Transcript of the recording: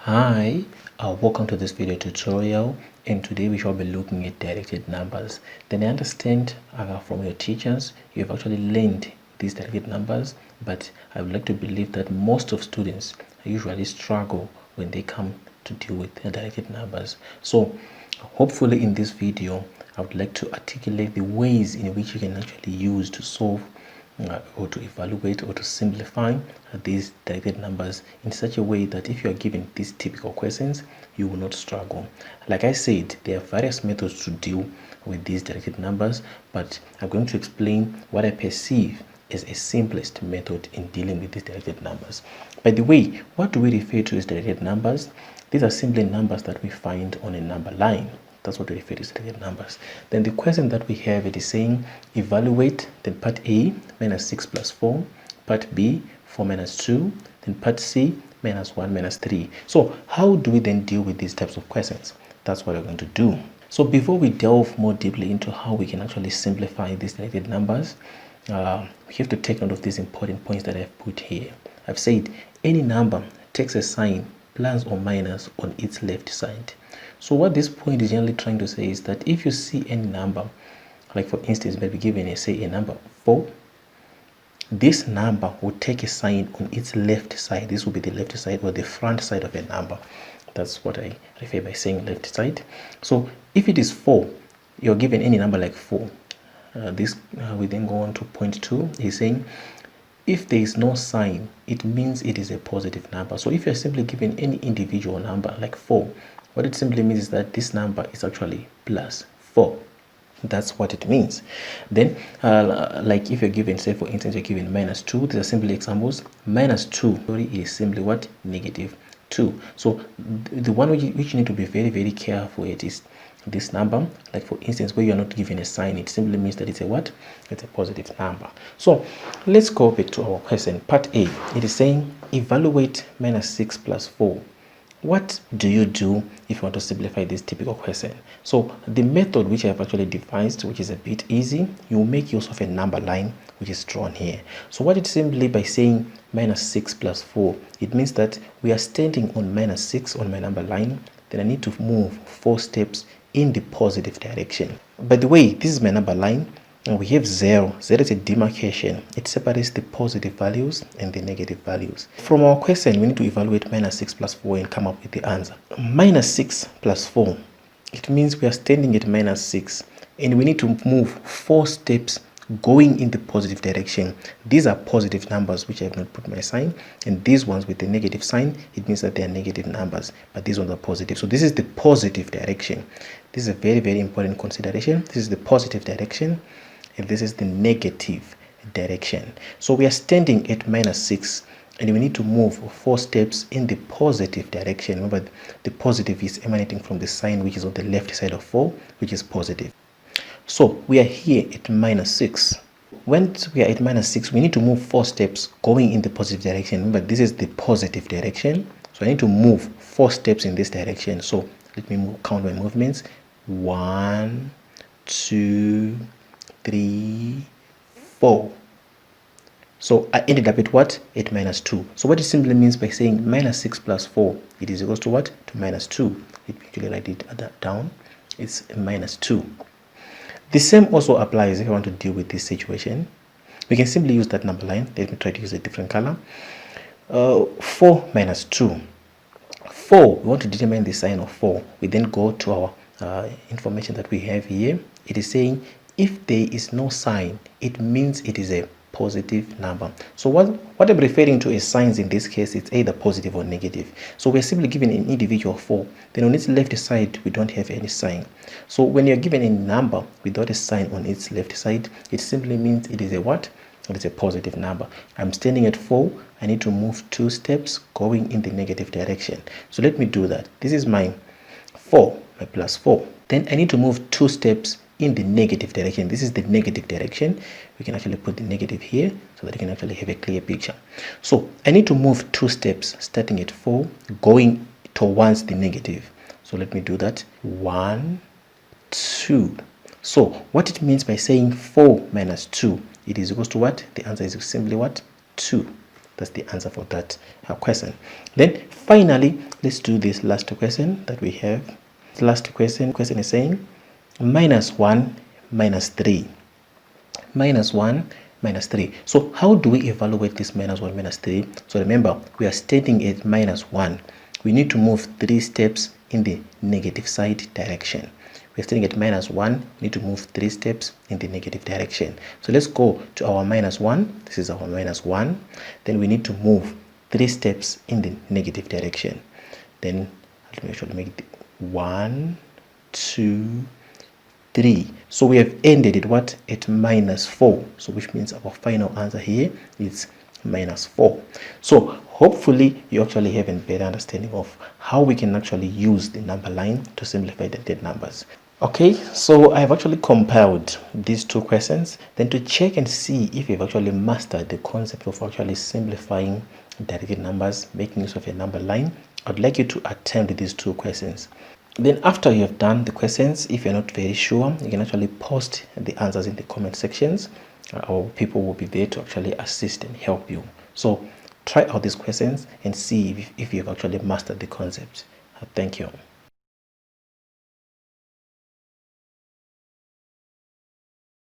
Hi, welcome to this video tutorial, and today we shall be looking at directed numbers. Then I understand from your teachers you have actually learned these directed numbers, but I would like to believe that most of students usually struggle when they come to deal with directed numbers. So hopefully in this video I would like to articulate the ways in which you can actually use to solve or to evaluate or to simplify these directed numbers in such a way that if you are given these typical questions, you will not struggle. Like I said, there are various methods to deal with these directed numbers, but I'm going to explain what I perceive as a simplest method in dealing with these directed numbers. By the way, what do we refer to as directed numbers? These are simply numbers that we find on a number line. That's what we refer to as directed numbers. Then the question that we have, it is saying evaluate, then part A, minus 6 plus 4, part B, 4 minus 2, then part C, minus 1 minus 3. So how do we then deal with these types of questions? That's what we're going to do. So before we delve more deeply into how we can actually simplify these directed numbers, we have to take note of these important points that I've put here. I've said any number takes a sign plus or minus on its left side. So what this point is generally trying to say is that if you see any number, like for instance, maybe given say a number 4, this number will take a sign on its left side. This will be the left side or the front side of a number. That's what I refer by saying left side. So if it is 4, you're given any number like 4. We then go on to point 2. He's saying if there is no sign, it means it is a positive number. So if you're simply given any individual number like 4, what it simply means is that this number is actually plus 4. That's what it means. Then like if you're given, say for instance, you're given minus 2, these are simply examples. Minus 2 is simply what? Negative 2. So the one which you need to be very, very careful at is this number. Like for instance, where you're not given a sign, it simply means that it's a what? It's a positive number. So let's go back to our question. Part A, it is saying evaluate minus 6 plus 4. What do you do if you want to simplify this typical question? So the method which I have actually devised, which is a bit easy, you make use of a number line which is drawn here. So what it's simply by saying minus 6 plus 4, it means that we are standing on minus 6 on my number line. Then I need to move 4 steps in the positive direction. By the way, this is my number line. And we have 0. 0 is a demarcation. It separates the positive values and the negative values. From our question, we need to evaluate minus 6 plus 4 and come up with the answer. Minus 6 plus 4, it means we are standing at minus 6 and we need to move 4 steps going in the positive direction. These are positive numbers which I have not put my sign, and these ones with the negative sign, it means that they are negative numbers, but these ones are positive. So this is the positive direction. This is a very, very important consideration. This is the positive direction, and this is the negative direction. So we are standing at minus 6 and we need to move 4 steps in the positive direction. Remember, the positive is emanating from the sign which is on the left side of 4, which is positive. So we are here at minus 6. When we are at minus 6, we need to move 4 steps going in the positive direction. Remember, this is the positive direction. So I need to move 4 steps in this direction. So let me count my movements. 1, 2, 3, 4. So I ended up at what? At minus 2. So what it simply means by saying minus 6 plus 4, it is equals to what? To minus 2. Let me actually write it down. It's minus 2. The same also applies if I want to deal with this situation. We can simply use that number line. Let me try to use a different color. 4 minus 2. 4, we want to determine the sign of 4. We then go to our information that we have here. It is saying if there is no sign, it means it is a positive number. So what I'm referring to as signs in this case, it's either positive or negative. So we're simply given an individual 4. Then on its left side, we don't have any sign. So when you're given a number without a sign on its left side, it simply means it is a what? It is a positive number. I'm standing at 4. I need to move 2 steps going in the negative direction. So let me do that. This is my 4, my plus 4. Then I need to move 2 steps in the negative direction. This is the negative direction. We can actually put the negative here so that you can actually have a clear picture. So I need to move 2 steps starting at 4 going towards the negative. So let me do that. 1, 2. So what it means by saying 4 minus 2, it is equals to what? The answer is simply what? 2. That's the answer for that question. Then finally, let's do this last question that we have. The last question is saying -1 -3. -1 -3. So how do we evaluate this -1 -3? So remember, we are stating it -1. We need to move 3 steps in the negative side direction. We're stating at -1, we need to move 3 steps in the negative direction. So let's go to our -1. This is our -1. Then we need to move 3 steps in the negative direction. Then let me actually make it 1, 2, 3. So we have ended it what? At -4. So which means our final answer here is -4. So hopefully you actually have a better understanding of how we can actually use the number line to simplify the dead numbers. Okay, so I've actually compiled these 2 questions, then to check and see if you've actually mastered the concept of actually simplifying directed numbers, making use of a number line, I'd like you to attempt these 2 questions. Then after you have done the questions, if you're not very sure, you can actually post the answers in the comment sections. Our people will be there to actually assist and help you. So try out these questions and see if you've actually mastered the concept. Thank you.